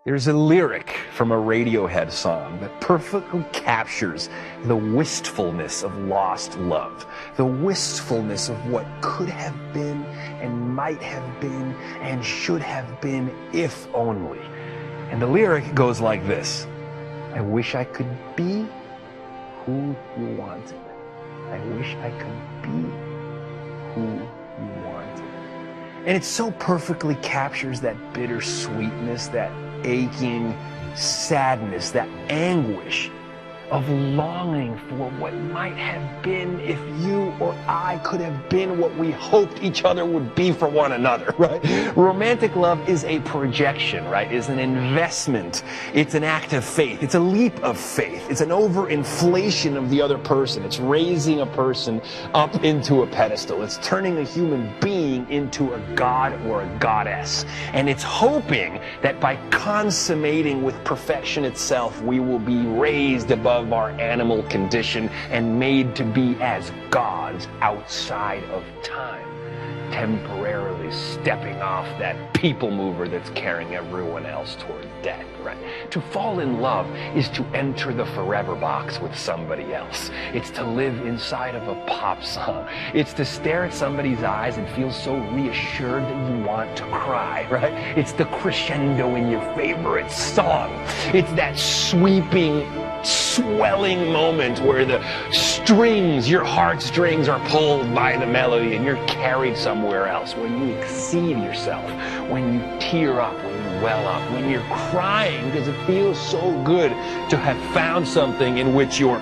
There's a lyric from a Radiohead song that perfectly captures the wistfulness of lost love, the wistfulness of what could have been and might have been and should have been if only. And the lyric goes like this: I wish I could be who you wanted. I wish I could be who you wanted. And it so perfectly captures that bittersweetness, that aching sadness, that anguish of longing for what might have been if you or I could have been what we hoped each other would be for one another, right? Romantic love is a projection, right? It's an investment. It's an act of faith. It's a leap of faith. It's an overinflation of the other person. It's raising a person up into a pedestal. It's turning a human being into a god or a goddess. And it's hoping that by consummating with perfection itself, we will be raised above our animal condition and made to be as gods outside of time, temporarily stepping off that people mover that's carrying everyone else toward death, right? To fall in love is to enter the forever box with somebody else. It's to live inside of a pop song. It's to stare at somebody's eyes and feel so reassured that you want to cry, right? It's the crescendo in your favorite song. It's that sweeping, swelling moment where the strings, your heartstrings, are pulled by the melody and you're carried somewhere else, when you exceed yourself, when you tear up, when you well up, when you're crying because it feels so good to have found something in which your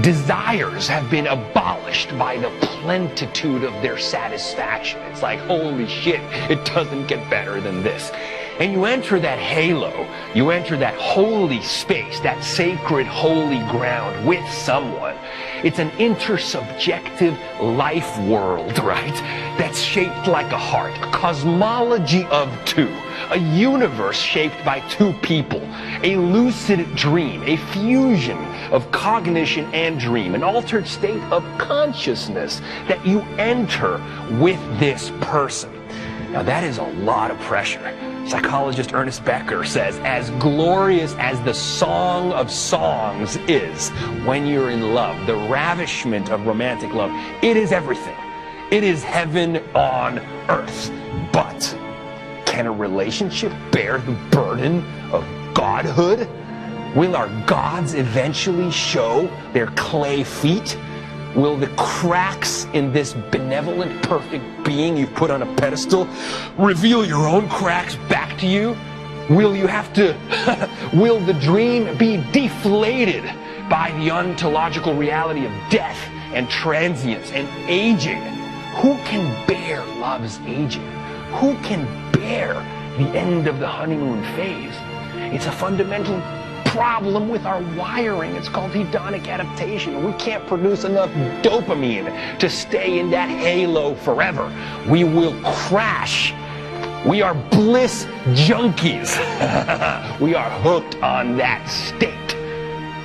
desires have been abolished by the plenitude of their satisfaction. It's like, holy shit, it doesn't get better than this. And you enter that halo, you enter that holy space, that sacred holy ground with someone. It's an intersubjective life world, right? That's shaped like a heart, a cosmology of two, a universe shaped by two people, a lucid dream, a fusion of cognition and dream, an altered state of consciousness that you enter with this person. Now that is a lot of pressure. Psychologist Ernest Becker says, as glorious as the Song of Songs is when you're in love, the ravishment of romantic love, it is everything. It is heaven on earth. But can a relationship bear the burden of godhood? Will our gods eventually show their clay feet? Will the cracks in this benevolent, perfect being you've put on a pedestal reveal your own cracks back to you? Will you have to, will the dream be deflated by the ontological reality of death and transience and aging? Who can bear love's aging? Who can bear the end of the honeymoon phase? It's a fundamental problem with our wiring. It's called hedonic adaptation. We can't produce enough dopamine to stay in that halo forever. We will crash. We are bliss junkies. We are hooked on that state.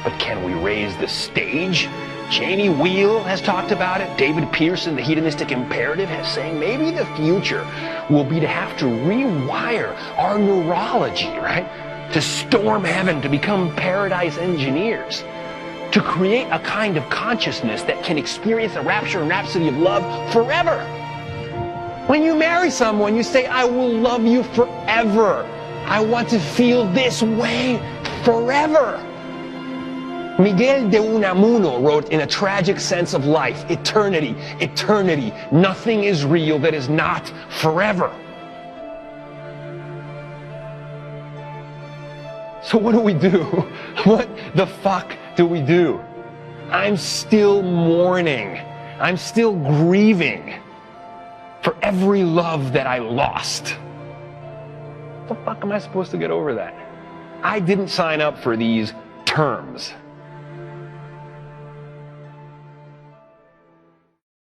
But can we raise the stage? Jamie Wheel has talked about it. David Pearson, the hedonistic imperative, has saying maybe the future will be to have to rewire our neurology, right? To storm heaven, to become paradise engineers, to create a kind of consciousness that can experience the rapture and rhapsody of love forever. When you marry someone, you say, I will love you forever. I want to feel this way forever. Miguel de Unamuno wrote, in A Tragic Sense of Life, eternity, eternity, nothing is real that is not forever. So what do we do? What the fuck do we do? I'm still mourning. I'm still grieving for every love that I lost. What the fuck am I supposed to get over that? I didn't sign up for these terms.